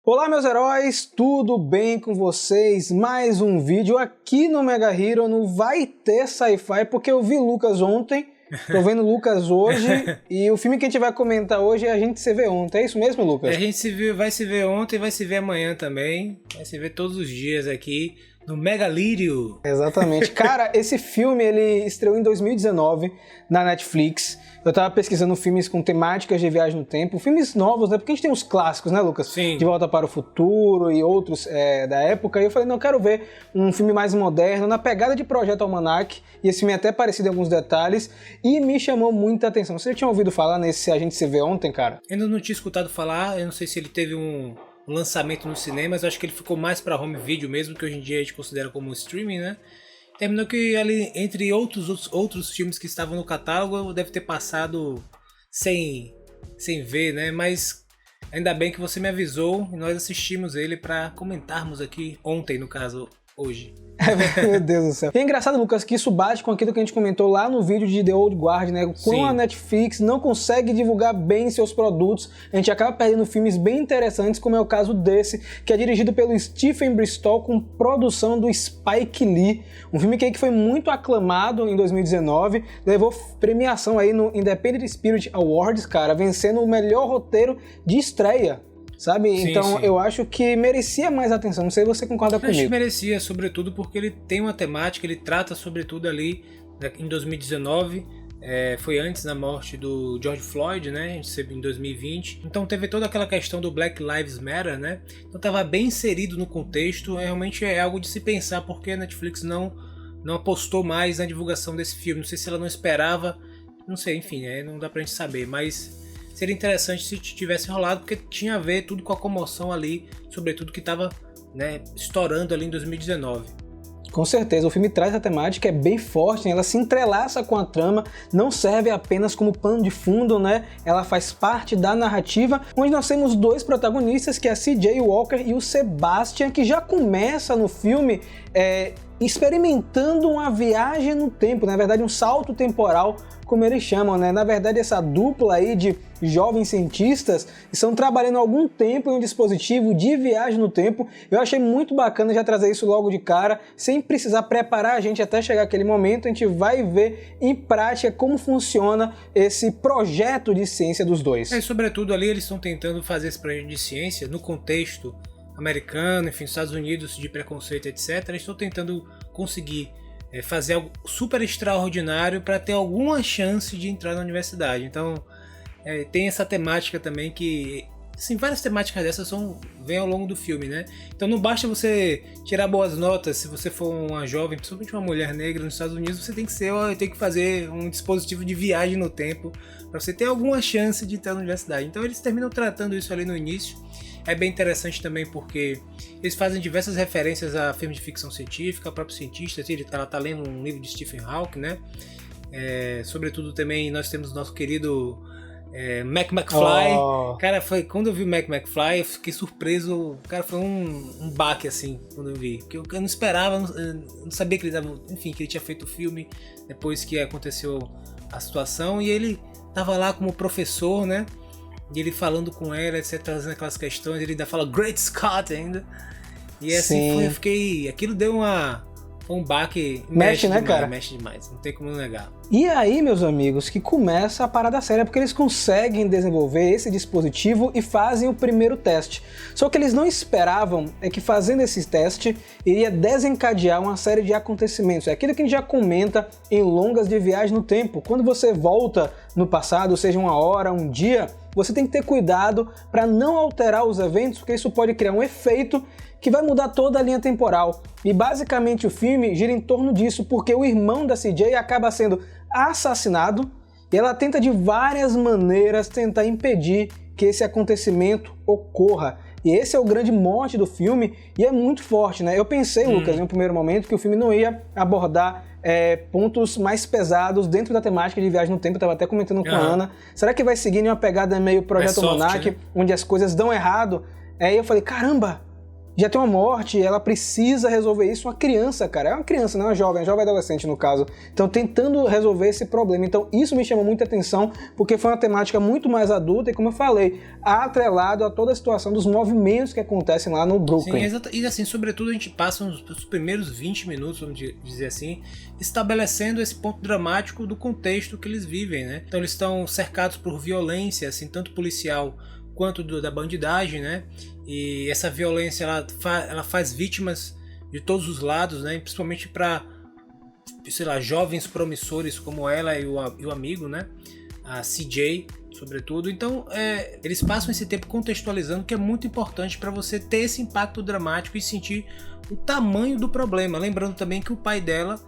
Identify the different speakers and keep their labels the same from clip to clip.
Speaker 1: Olá meus heróis, tudo bem com vocês? Mais um vídeo aqui no Mega Hero, não vai ter sci-fi porque eu vi Lucas ontem, tô vendo Lucas hoje e o filme que a gente vai comentar hoje é A Gente Se Vê Ontem, é isso mesmo, Lucas?
Speaker 2: A gente vai se ver ontem e vai se ver amanhã também, vai se ver todos os dias aqui no Mega Lírio.
Speaker 1: Exatamente. Cara, esse filme ele estreou em 2019 na Netflix. Eu tava pesquisando filmes com temáticas de viagem no tempo, filmes novos, né? Porque a gente tem os clássicos, né, Lucas?
Speaker 2: Sim.
Speaker 1: De Volta para o Futuro e outros da época. E eu falei, não, eu quero ver um filme mais moderno, na pegada de Projeto Almanac. E esse filme é até parecido em alguns detalhes. E me chamou muita atenção. Você já tinha ouvido falar nesse A Gente Se Vê Ontem, cara?
Speaker 2: Eu ainda não tinha escutado falar, eu não sei se ele teve um lançamento nos cinemas, eu acho que ele ficou mais para home video mesmo, que hoje em dia a gente considera como streaming, né? Terminou que ali, entre outros filmes que estavam no catálogo, deve ter passado sem ver, né? Mas ainda bem que você me avisou e nós assistimos ele para comentarmos aqui ontem, no caso, hoje.
Speaker 1: Meu Deus do céu. E é engraçado, Lucas, que isso bate com aquilo que a gente comentou lá no vídeo de The Old Guard, né? Quando a Netflix não consegue divulgar bem seus produtos, a gente acaba perdendo filmes bem interessantes, como é o caso desse, que é dirigido pelo Stephen Bristol, com produção do Spike Lee. Um filme que foi muito aclamado em 2019, levou premiação aí no Independent Spirit Awards, cara, vencendo o melhor roteiro de estreia. Sabe?
Speaker 2: Sim,
Speaker 1: então
Speaker 2: sim.
Speaker 1: Eu acho que merecia mais atenção. Não sei se você concorda comigo.
Speaker 2: Acho que merecia, sobretudo porque ele tem uma temática, ele trata sobretudo ali em 2019, foi antes da morte do George Floyd, né? A gente sabe em 2020. Então teve toda aquela questão do Black Lives Matter, né? Então estava bem inserido no contexto. Realmente é algo de se pensar porque a Netflix não apostou mais na divulgação desse filme. Não sei se ela não esperava, não sei, enfim, não dá pra gente saber, mas seria interessante se tivesse rolado, porque tinha a ver tudo com a comoção ali, sobretudo que estava, né, estourando ali em 2019.
Speaker 1: Com certeza, o filme traz a temática, é bem forte, né? Ela se entrelaça com a trama, não serve apenas como pano de fundo, né? Ela faz parte da narrativa, onde nós temos dois protagonistas, que é a CJ Walker e o Sebastian, que já começa no filme experimentando uma viagem no tempo, na verdade um salto temporal, como eles chamam, né? Na verdade, essa dupla aí de jovens cientistas estão trabalhando há algum tempo em um dispositivo de viagem no tempo. Eu achei muito bacana já trazer isso logo de cara, sem precisar preparar a gente até chegar aquele momento. A gente vai ver em prática como funciona esse projeto de ciência dos dois.
Speaker 2: Sobretudo ali eles estão tentando fazer esse projeto de ciência no contexto americano, enfim, Estados Unidos, de preconceito, etc. Eles estão tentando conseguir fazer algo super extraordinário para ter alguma chance de entrar na universidade. Então tem essa temática também que, assim, várias temáticas dessas vêm ao longo do filme, né? Então não basta você tirar boas notas se você for uma jovem, principalmente uma mulher negra nos Estados Unidos, você tem que fazer um dispositivo de viagem no tempo para você ter alguma chance de entrar na universidade. Então eles terminam tratando isso ali no início. É bem interessante também porque eles fazem diversas referências a filmes de ficção científica, a próprios cientistas. Ela tá lendo um livro de Stephen Hawking, né? Sobretudo também nós temos nosso querido Mac McFly. Cara, quando eu vi o Mac McFly, eu fiquei surpreso. Cara, foi um baque, assim, quando eu vi. Porque eu não esperava, eu não sabia que que ele tinha feito o filme depois que aconteceu a situação. E ele tava lá como professor, né? E ele falando com ela, etc, trazendo aquelas questões, ele ainda fala Great Scott ainda. E assim eu fiquei. Aquilo deu um baque.
Speaker 1: Mexe, né,
Speaker 2: demais,
Speaker 1: cara?
Speaker 2: Mexe demais, não tem como negar.
Speaker 1: E aí, meus amigos, que começa a parada séria, porque eles conseguem desenvolver esse dispositivo e fazem o primeiro teste. Só que eles não esperavam que fazendo esse teste iria desencadear uma série de acontecimentos. É aquilo que a gente já comenta em longas de viagem no tempo. Quando você volta no passado, seja uma hora, um dia, você tem que ter cuidado para não alterar os eventos, porque isso pode criar um efeito que vai mudar toda a linha temporal. E basicamente o filme gira em torno disso, porque o irmão da CJ acaba sendo assassinado e ela tenta de várias maneiras tentar impedir que esse acontecimento ocorra. E esse é o grande mote do filme e é muito forte, né? Eu pensei, Lucas, em um primeiro momento que o filme não ia abordar pontos mais pesados dentro da temática de viagem no tempo. Eu estava até comentando com a Ana. Será que vai seguir em uma pegada meio Projeto Almanac, né? Onde as coisas dão errado? Aí eu falei, caramba, já tem uma morte, ela precisa resolver isso. Uma criança, cara, é uma criança, não é uma jovem adolescente no caso. Então tentando resolver esse problema. Então isso me chamou muita atenção, porque foi uma temática muito mais adulta e, como eu falei, atrelado a toda a situação dos movimentos que acontecem lá no Brooklyn.
Speaker 2: Sim, exato. E assim, sobretudo a gente passa os primeiros 20 minutos, vamos dizer assim, estabelecendo esse ponto dramático do contexto que eles vivem, né? Então eles estão cercados por violência, assim, tanto policial quanto da bandidagem, né? E essa violência ela faz vítimas de todos os lados, né? Principalmente para, sei lá, jovens promissores como ela e o amigo, né? A CJ, sobretudo. Então eles passam esse tempo contextualizando, que é muito importante para você ter esse impacto dramático e sentir o tamanho do problema. Lembrando também que o pai dela,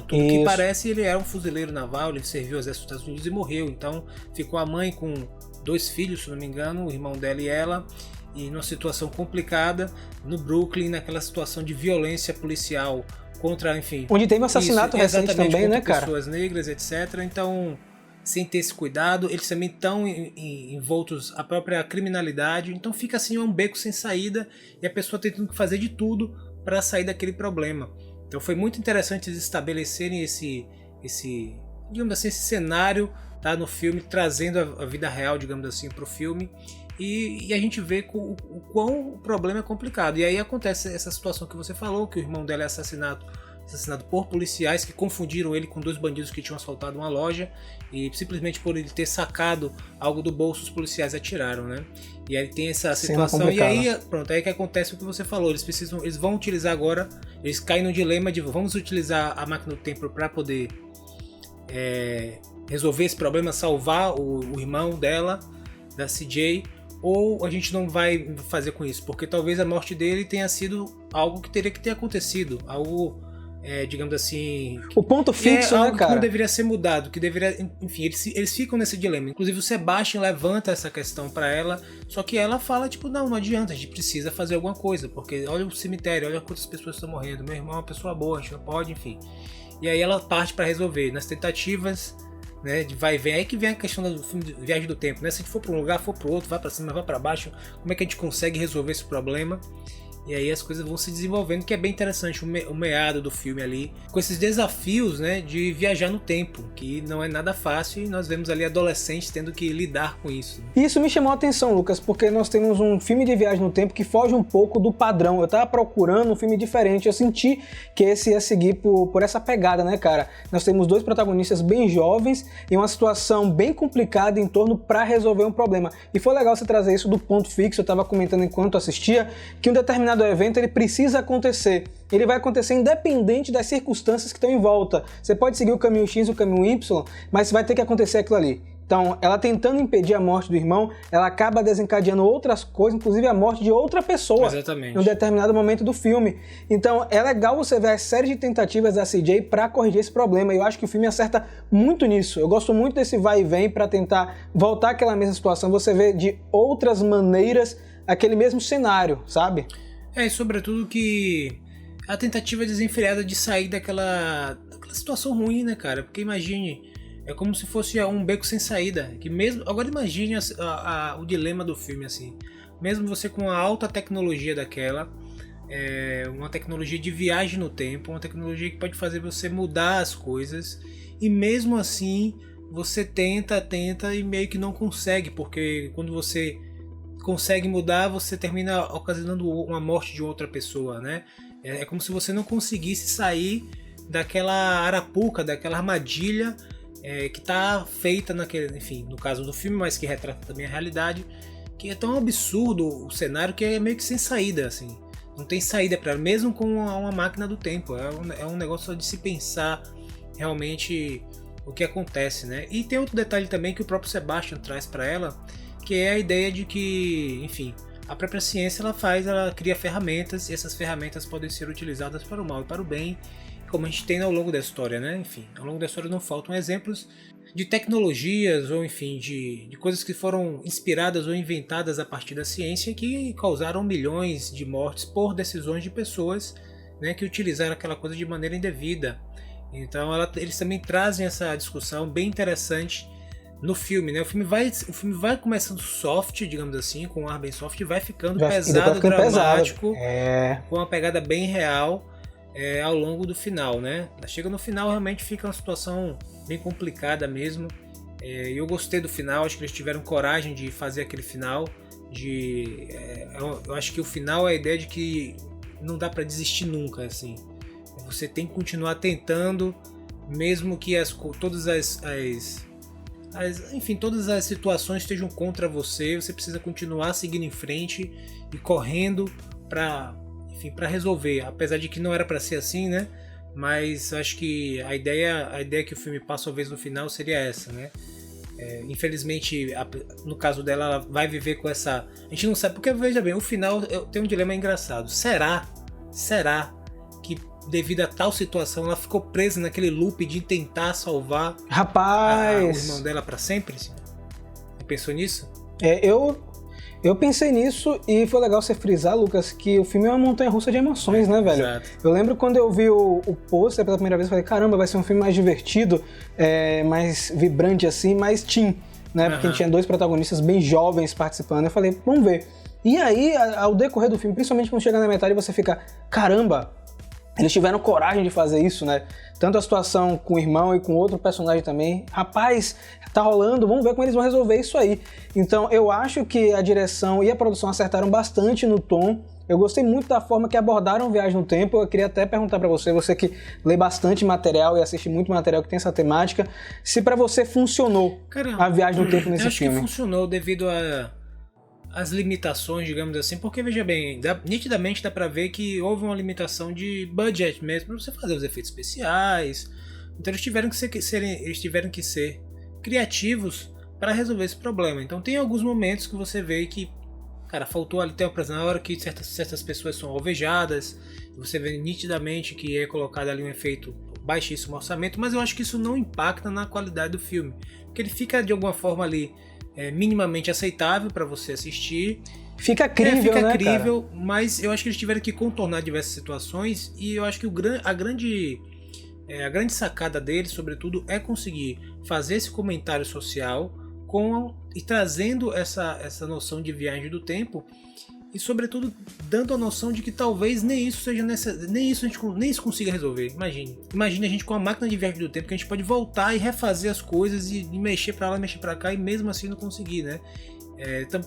Speaker 2: tudo que parece, ele era um fuzileiro naval, ele serviu ao exército dos Estados Unidos e morreu. Então ficou a mãe com 2 filhos, se não me engano, o irmão dela e ela, e numa situação complicada no Brooklyn, naquela situação de violência policial contra, enfim...
Speaker 1: Onde teve um assassinato recente também, né, cara?
Speaker 2: Pessoas negras, etc. Então, sem ter esse cuidado, eles também estão envoltos à própria criminalidade, então fica assim um beco sem saída e a pessoa tentando fazer de tudo para sair daquele problema. Então foi muito interessante eles estabelecerem esse digamos assim, esse cenário, tá, no filme, trazendo a vida real, digamos assim, para o filme, e a gente vê o quão o problema é complicado. E aí acontece essa situação que você falou, que o irmão dela é assassinado por policiais que confundiram ele com 2 bandidos que tinham assaltado uma loja, e simplesmente por ele ter sacado algo do bolso, os policiais atiraram, né? E aí tem essa situação, e aí pronto, aí que acontece o que você falou, eles vão utilizar agora, eles caem no dilema de vamos utilizar a máquina do tempo para poder resolver esse problema, salvar o irmão dela, da CJ, ou a gente não vai fazer com isso, porque talvez a morte dele tenha sido algo que teria que ter acontecido, algo, digamos assim...
Speaker 1: O ponto fixo, né,
Speaker 2: algo
Speaker 1: cara?
Speaker 2: Que não deveria ser mudado, que deveria... Enfim, eles ficam nesse dilema. Inclusive o Sebastian levanta essa questão pra ela, só que ela fala, tipo, não adianta, a gente precisa fazer alguma coisa, porque olha o cemitério, olha quantas pessoas estão morrendo, meu irmão é uma pessoa boa, a gente não pode, enfim... E aí ela parte para resolver, nas tentativas, né, de vai e vem. Aí que vem a questão do filme de viagem do tempo, né? Se a gente for para um lugar, for para o outro, vai para cima, vai para baixo, como é que a gente consegue resolver esse problema? E aí as coisas vão se desenvolvendo, que é bem interessante o meado do filme ali, com esses desafios, né, de viajar no tempo, que não é nada fácil, e nós vemos ali adolescentes tendo que lidar com isso.
Speaker 1: Isso me chamou a atenção, Lucas, porque nós temos um filme de viagem no tempo que foge um pouco do padrão. Eu tava procurando um filme diferente, eu senti que esse ia seguir por essa pegada, né, cara? Nós temos 2 protagonistas bem jovens e uma situação bem complicada em torno para resolver um problema. E foi legal você trazer isso do ponto fixo. Eu tava comentando enquanto assistia que um determinado evento ele precisa acontecer. Ele vai acontecer independente das circunstâncias que estão em volta. Você pode seguir o caminho X e o caminho Y, mas vai ter que acontecer aquilo ali. Então, ela tentando impedir a morte do irmão, ela acaba desencadeando outras coisas, inclusive a morte de outra pessoa.
Speaker 2: Exatamente.
Speaker 1: Em um determinado momento do filme. Então, é legal você ver a série de tentativas da CJ para corrigir esse problema. E eu acho que o filme acerta muito nisso. Eu gosto muito desse vai e vem para tentar voltar àquela mesma situação. Você vê de outras maneiras aquele mesmo cenário, sabe?
Speaker 2: E sobretudo que a tentativa desenfreada de sair daquela situação ruim, né, cara? Porque imagine, é como se fosse um beco sem saída. Que mesmo, agora imagine o dilema do filme, assim. Mesmo você com a alta tecnologia daquela, uma tecnologia de viagem no tempo, uma tecnologia que pode fazer você mudar as coisas, e mesmo assim você tenta e meio que não consegue, porque quando você consegue mudar, você termina ocasionando uma morte de outra pessoa, né? É como se você não conseguisse sair daquela arapuca, daquela armadilha que está feita naquele, enfim, no caso do filme, mas que retrata também a realidade, que é tão absurdo o cenário que é meio que sem saída, assim. Não tem saída para ela, mesmo com uma máquina do tempo. É um negócio de se pensar realmente o que acontece, né? E tem outro detalhe também que o próprio Sebastian traz para ela, que é a ideia de que, enfim, a própria ciência ela cria ferramentas, e essas ferramentas podem ser utilizadas para o mal e para o bem, como a gente tem ao longo da história, né? Enfim, ao longo da história não faltam exemplos de tecnologias ou, enfim, de coisas que foram inspiradas ou inventadas a partir da ciência que causaram milhões de mortes por decisões de pessoas, né, que utilizaram aquela coisa de maneira indevida. Então eles também trazem essa discussão bem interessante no filme, né? O filme vai começando soft, digamos assim, com um ar bem soft, e vai ficando
Speaker 1: Já,
Speaker 2: pesado, dramático,
Speaker 1: pesado.
Speaker 2: com uma pegada bem real ao longo do final, né? Chega no final, realmente fica uma situação bem complicada mesmo. Eu gostei do final, acho que eles tiveram coragem de fazer aquele final. Eu acho que o final é a ideia de que não dá pra desistir nunca, assim. Você tem que continuar tentando, mesmo que todas as situações estejam contra você. Você precisa continuar seguindo em frente e correndo para resolver. Apesar de que não era para ser assim, né? Mas acho que a ideia que o filme passa, talvez no final, seria essa, né? Infelizmente, no caso dela, ela vai viver com essa... A gente não sabe, porque veja bem, o final tem um dilema engraçado. Será que devido a tal situação ela ficou presa naquele loop de tentar salvar o irmão dela para sempre? Você pensou nisso?
Speaker 1: Eu pensei nisso e foi legal você frisar, Lucas, que o filme é uma montanha-russa de emoções, né, velho?
Speaker 2: Exato.
Speaker 1: Eu lembro quando eu vi o pôster pela primeira vez, eu falei, caramba, vai ser um filme mais divertido, mais vibrante assim, mais teen, né? Porque tinha dois protagonistas bem jovens participando. Eu falei, vamos ver. E aí, ao decorrer do filme, principalmente quando chega na metade, você fica, caramba, eles tiveram coragem de fazer isso, né? Tanto a situação com o irmão e com outro personagem também. Rapaz, tá rolando, vamos ver como eles vão resolver isso aí. Então, eu acho que a direção e a produção acertaram bastante no tom. Eu gostei muito da forma que abordaram Viagem no Tempo. Eu queria até perguntar pra você que lê bastante material e assiste muito material que tem essa temática, se pra você funcionou a Viagem no Tempo nesse filme.
Speaker 2: Eu acho que funcionou devido as limitações, digamos assim, porque veja bem, nitidamente dá pra ver que houve uma limitação de budget mesmo pra você fazer os efeitos especiais. Então eles tiveram que ser criativos para resolver esse problema. Então tem alguns momentos que você vê que, cara, faltou ali, tem na hora que certas pessoas são alvejadas, você vê nitidamente que é colocado ali um efeito baixíssimo orçamento, mas eu acho que isso não impacta na qualidade do filme, porque ele fica de alguma forma ali minimamente aceitável para você assistir.
Speaker 1: Fica crível,
Speaker 2: fica
Speaker 1: né,
Speaker 2: crível,
Speaker 1: cara?
Speaker 2: Mas eu acho que eles tiveram que contornar diversas situações, e eu acho que a grande sacada deles, sobretudo, é conseguir fazer esse comentário social e trazendo essa noção de viagem do tempo, e sobretudo dando a noção de que talvez nem isso seja necessário, nem isso consiga resolver. Imagine a gente com a máquina de viagem do tempo, que a gente pode voltar e refazer as coisas e mexer pra lá, mexer pra cá, e mesmo assim não conseguir, né?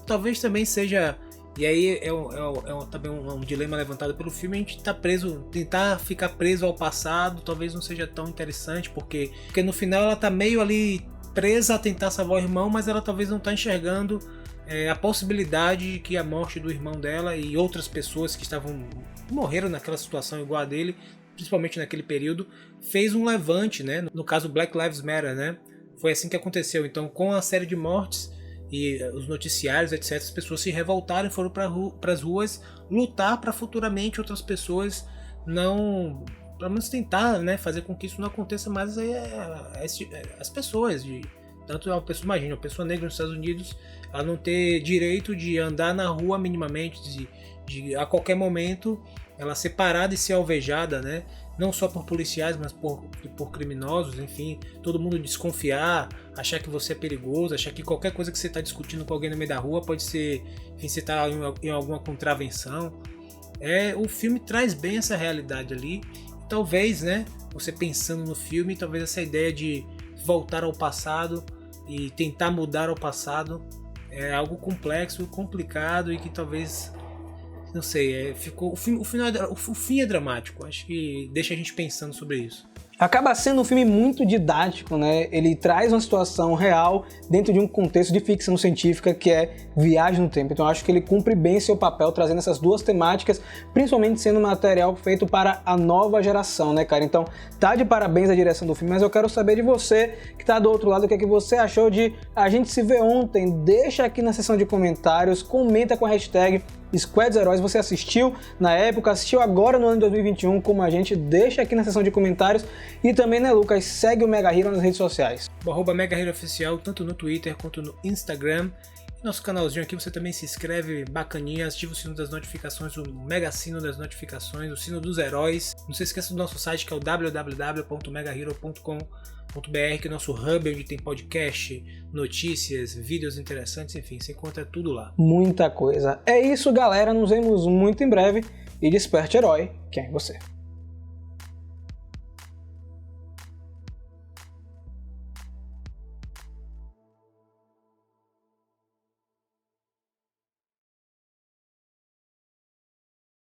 Speaker 2: Talvez também seja, e aí também um dilema levantado pelo filme, a gente tentar ficar preso ao passado, talvez não seja tão interessante, porque no final ela tá meio ali presa a tentar salvar o irmão, mas ela talvez não tá enxergando a possibilidade de que a morte do irmão dela e outras pessoas que morreram naquela situação igual a dele, principalmente naquele período, fez um levante, né? No caso Black Lives Matter, né? Foi assim que aconteceu. Então, com a série de mortes e os noticiários, etc., as pessoas se revoltaram e foram para as ruas lutar para futuramente outras pessoas não... pelo menos tentar, né, fazer com que isso não aconteça mais as pessoas. Tanto uma pessoa, imagina, uma pessoa negra nos Estados Unidos, ela não ter direito de andar na rua minimamente, de a qualquer momento ela ser parada e ser alvejada, né? Não só por policiais, mas por criminosos, enfim, todo mundo desconfiar, achar que você é perigoso, achar que qualquer coisa que você está discutindo com alguém no meio da rua pode ser, enfim, você está em alguma contravenção. O filme traz bem essa realidade ali. Talvez, né, você pensando no filme, talvez essa ideia de voltar ao passado e tentar mudar o passado é algo complexo, complicado, e que talvez, não sei, o fim é dramático. Acho que deixa a gente pensando sobre isso.
Speaker 1: Acaba sendo um filme muito didático, né? Ele traz uma situação real dentro de um contexto de ficção científica que é viagem no tempo. Então eu acho que ele cumpre bem seu papel trazendo essas duas temáticas, principalmente sendo material feito para a nova geração, né, cara? Então tá de parabéns a direção do filme, mas eu quero saber de você que tá do outro lado, o que é que você achou de A Gente Se Vê Ontem. Deixa aqui na seção de comentários, comenta com a hashtag Squad dos Heróis. Você assistiu na época, assistiu agora no ano de 2021 como a gente? Deixa aqui na seção de comentários. E também, né, Lucas, segue o Mega Hero nas redes sociais.
Speaker 2: O @Mega Hero Oficial, tanto no Twitter quanto no Instagram. Nosso canalzinho aqui, você também se inscreve, bacaninha, ativa o sino das notificações, o mega sino das notificações, o sino dos heróis. Não se esqueça do nosso site, que é o www.megahero.com.br, que é o nosso hub, onde tem podcast, notícias, vídeos interessantes, enfim, você encontra tudo lá.
Speaker 1: Muita coisa. É isso, galera, nos vemos muito em breve e desperte herói, quem é você?